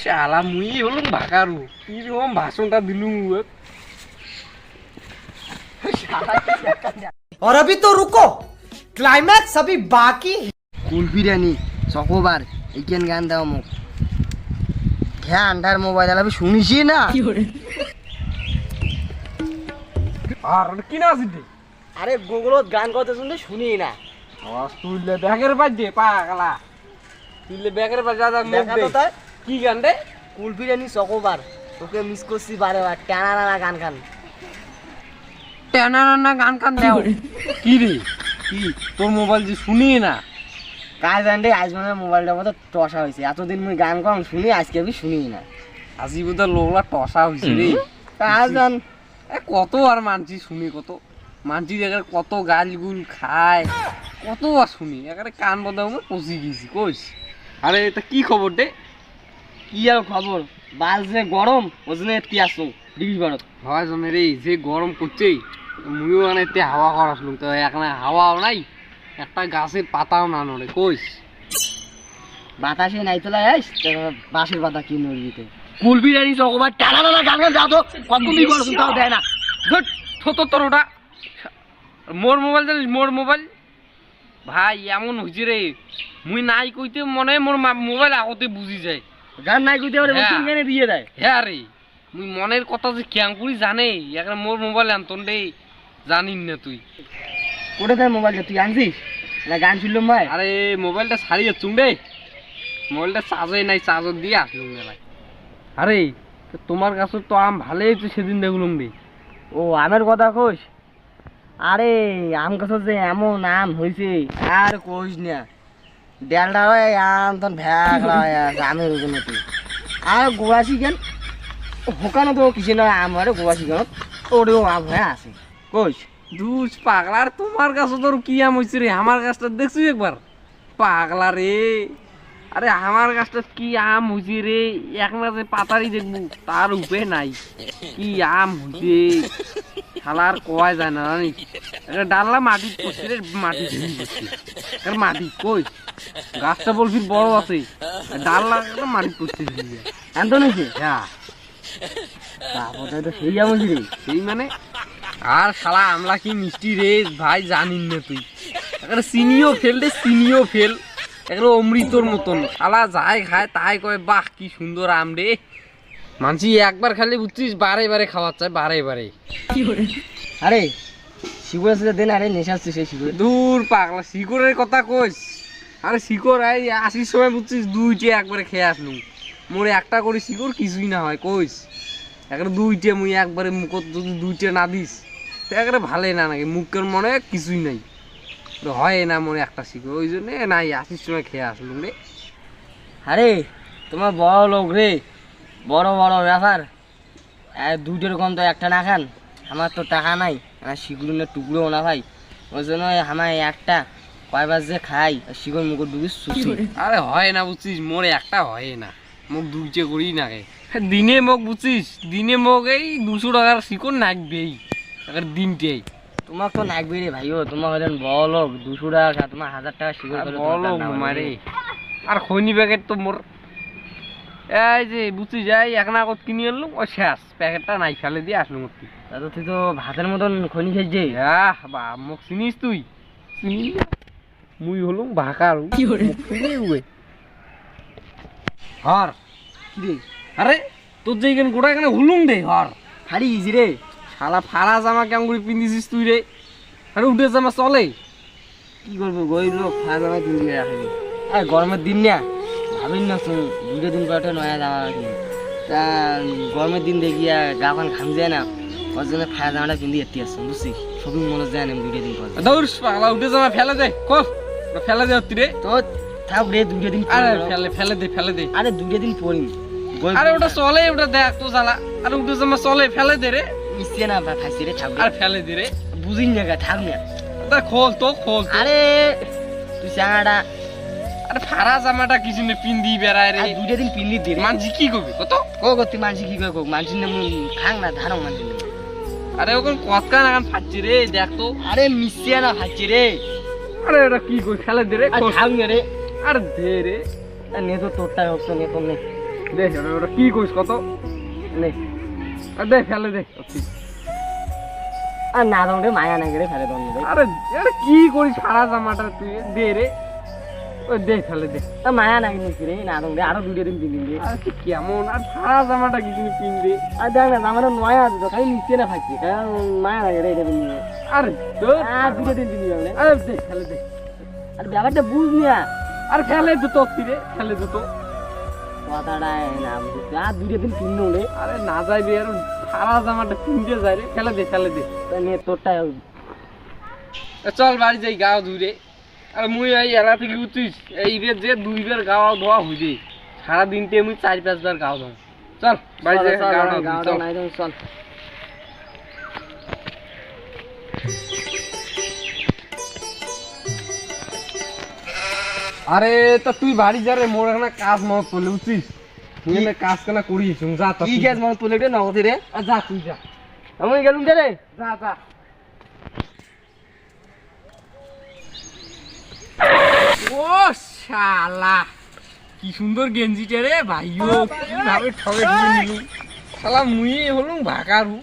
শালা মুই হলুম ভাকারু কি রকম ভাষণটা দিলুম और अभी तो रुको क्लाइमैक्स अभी बाकी है। কুলফি রানি চকোবার এইখান গান দাও মোক ঘ্যা আন্ডার মোবাইল আমি শুনিছি না আর কি না আছে আরে গুগলত গান করতে শুনতে শুনি না তুইলে ব্যাগের বাজে পাগলা তুইলে ব্যাগের বাজে যা দেখা তো তাই কি গান রে কুলফি রানি চকোবার তোকে মিস করছি বারে বার টানা টানা গান গান টানা টানা গান কান দাও কি রে কি তোর মোবাইল যে শুনি না কাজ জানতে আজ মানে মোবাইলটা মতো টসা হয়েছে এতদিন মুই গান কম শুনি আজকে আমি শুনি না আজি বোধহয় লোকলা টসা হয়েছে রে কাজ জান কত আর মানছি শুনি কত মানছি এখানে কত গালগুল খায় কত আর শুনি এখানে কান বদাও পচি গেছি কইস আরে এটা কি খবর দে কি আর খবর বাল যে গরম ওজনে এটি আসো ডিগ্রি ভারত হয় জানে রে যে গরম করছে মুইও মানে এতে হাওয়া করাছিলাম তো এখানে হাওয়াও নাই একটা গাছের পাতাও না নড়ে কইস বাতাসে নাই তোলা বাঁশের পাতা কি নড়বিতে কুলফি রানি চকোবার টানা টানা গান গান যাও তো কতক্ষণ দিয়ে করছো তাও দেয় না ধুট তোর ওটা মোর মোবাইল জানিস মোর মোবাইল ভাই এমন হয়েছে রে মুই নাই কইতে মনে হয় মোর মোবাইল আগতে বুঝি যায় গান নাই কইতে পারে হ্যাঁ। গানে দিয়ে দেয় হ্যাঁ রে মুই মনের কথা যে ক্যাং করি জানে এখন মোর মোবাইল আনতন রে জানিস না তুই কোটে দেয় মোবাইলটা তুই আনছিস না গান শুনলাম ভাই আরে মোবাইলটা ছাড়িয়ে চুম রে মোবাইলটা চার্জে নাই চার্জার দিয়ে আসলুম মেলায় আরে তো তোমার কাছে তো আম ভালোই তো সেদিন দেখলাম রে ও আমের কথা কইস আরে আম গাছ যে এমন আম হয়েছে আর কইস না ডেলটা হয় আম তখন ভ্যাগড়া হয়ে আছে আমের ওজনে তুই আর গোয়াশি কেন হোকানো তো কিছু নয় আম হয় গোয়াশি কেন ওরেও আম হয়ে আছে কইস দুস পাগলা আর তোমার কাছে তোর কি আম হয়েছে রে আমার গাছটা দেখছিস একবার পাগলা রে আরে আমার গাছটা কি আম হয়েছে রে এক না যে পাতারি দেখবো তার উপে নাই কি আম হয়েছে শালার কয় যায় না জানি ডাললা মাটি পড়ছে রে মাটি মাটি কই গাছটা বলছি বড় আছে ডাললা মাটি পড়ছে এত নিছে হ্যাঁ তারপরে তো সেই আম হয়েছে রে সেই মানে আর শালা আমলা কি মিষ্টি রে ভাই জানিস না তুই এখানে চিনিও ফেল রে চিনিও ফেল এগুলো অমৃতর মতন শালা যাই খায় তাই কয় বাহ কি সুন্দর আম রে মানছি একবার খালি বুঝছিস বারে বারে খাওয়ার চাই বারে বারে আরে শিকড় আছে দেন আরে নেশা আসছে সেই শিকড় দূর পাগলা শিকড়ের কথা কইস আরে শিকড় এই আসির সময় বুঝছিস দুইটে একবারে খেয়ে আসলুম মোরে একটা করে শিকড় কিছুই না হয় কইস একবারে দুইটে মুই একবারে মুখত যদি দুইটে না দিস তো একবারে ভালোই না নাকি মুখের মনে কিছুই নাই হয় না মনে একটা শিকড় ওই জন্য নাই আসির সময় খেয়ে আসলুম রে আরে তোমার বড় লোক রে বড় বড় ব্যাপার দুটোর কম তো একটা না খান আমার তো টাকা নাই আমার শিকড়ের টুকরোও না ভাই ওই জন্য আমার একটা কয়বার যে খাই শিকড় মুখর ডুবি সুসি আরে হয় না বুঝছিস মোরে একটা হয় না মুখ দুইটে করি না দিনে মুখ বুঝছিস দিনে মুখ এই 200 টাকার শিকড় নাকবেই এবার দিনটেই তোমার তো নাকবি রে ভাইও তোমার হলেন বড় লোক 200 টাকা তোমার 1000 টাকা শিকড় বলো মারে আর খৈনি প্যাকেট তো মোর এই যে বুঝছিস যাই এক না কত কিনে আনলুম ওই শেষ প্যাকেটটা নাই ফেলে দিয়ে আসলুম তুই দাদা তুই তো ভাতের মতন খনি খেয়েছে বা মুখ চিনিস তুই চিনিস না? মুই হলুম ভাকার হর কি রে আরে তোর যে এখানে গোটা এখানে হুলুম দে হর হারি গেছি রে শালা ফাড়া জামা কেমন করে পিন্দিছিস তুই রে আরে উঠে জামা চলে কি করবো গরিব লোক খাওয়া দাওয়া কিনে দিয়ে রাখবি আর গরমের দিন না ভাবিন না শুন 2 দিন পরে নয়া জামা কিনে তা গরমের দিন দেখি গা খান ঘাম যায় না ওর জন্য খাওয়া জামাটা কিনে এটি আসছে বুঝছিস শপিং মলে যায় না 2 দিন পর দৌড় পাগলা উঠে জামা ফেলে দে কল ফেলে দে তুই রে তো থাক রে 2 দিন আরে ফেলে দে আরে 2 দিন পরি আরে ওটা চলে ওটা দেখ তো জ্বালা আরে উঠে জামা চলে ফেলে দে রে মিশছে না খাইছি রে থাক আর ফেলে দে রে বুঝিন না থাক না তা খোল তো আরে তুই চাঙাটা আরে ফাড়া জামাটা কিছু নে পিন্দি বেড়ায় রে 2 দিন পিন্দি দে মানছি কি করবি কত তুই মানসি কি করবো মানসি না খাং না ধারো মানসি আরে ওখানে কতকা না ফাটছি রে দেখ তো আরে মিশছে না খাচ্ছি রে আরে এটা কি কই ফেলে দে রে থাক না রে আর দে রে নে তো তোরটা হোক তো নে তোর নে দে ওটা কি কইস কত নে দে ফেলে দে আর না দৌড়ে মায়া না করে ফেলে দৌড় আরে এটা কি করিস সারা জামাটা তুই দে রে ওই দে ফেলে দে মায়া না কিনে রে না দৌড়ে আরো 2 দিন 3 দিন দে আরে তুই কেমন আর সারা জামাটা কি তুমি পিনবে আর দেখ না আমার নয়া আছে তো খালি নিচে না থাকছি কারণ মায়া লাগে রে এটা নিয়ে আরে তোর আর 2 দিন 3 দিন যাবে আরে দে ফেলে দে আর ব্যাপারটা বুঝ নিয়া আর ফেলে তো তোর রে ফেলে তো কথাটা না বুঝছি আর 2 দিন 3 দিন আরে না যাইবে আর সারা জামাটা পিনতে যায় রে ফেলে দে নিয়ে তোরটা চল বাড়ি যাই গাও ধুরে আর মুই এই এলা থেকে উঠিস এইবার যে 2 বার গাওয়া ধোয়া হইবে সারা দিনতে মুই 4-5 বার গাও ধোয়া চল বাড়ি যাই গাওটা নাই চল আরে তা তুই বাড়ি যা রে মোর একটা কাজ মত পড়লে উঠিস তুই এনে কাজ কেনা করিস যা তা কি কাজ মনে তুলে রে নগদে রে যা তুই যা আমি গেলুম রে যা ও শালা কি সুন্দর গেঞ্জিটা রে ভাইও কিভাবে ঠগে ঠগে নিলু শালা মুই হলুম ভাকারু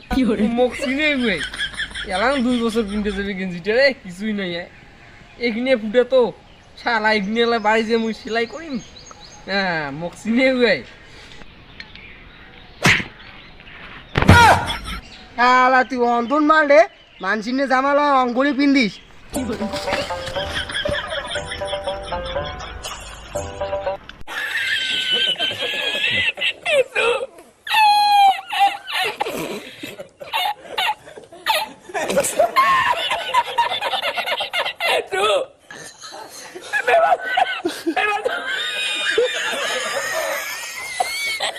মুখ চিনে গুই এলাম 2 বছর কিনতে যাবে গেঞ্জিটা রে কিছুই নাই এখানে ফুটে তো শালা এখানে বাড়ি যে মুই সেলাই করিম হ্যাঁ মুখ চিনে গুই শালা তুই অন্তন মাল রে মানসিনে জামালা অঙ্গুলি পিন্দিস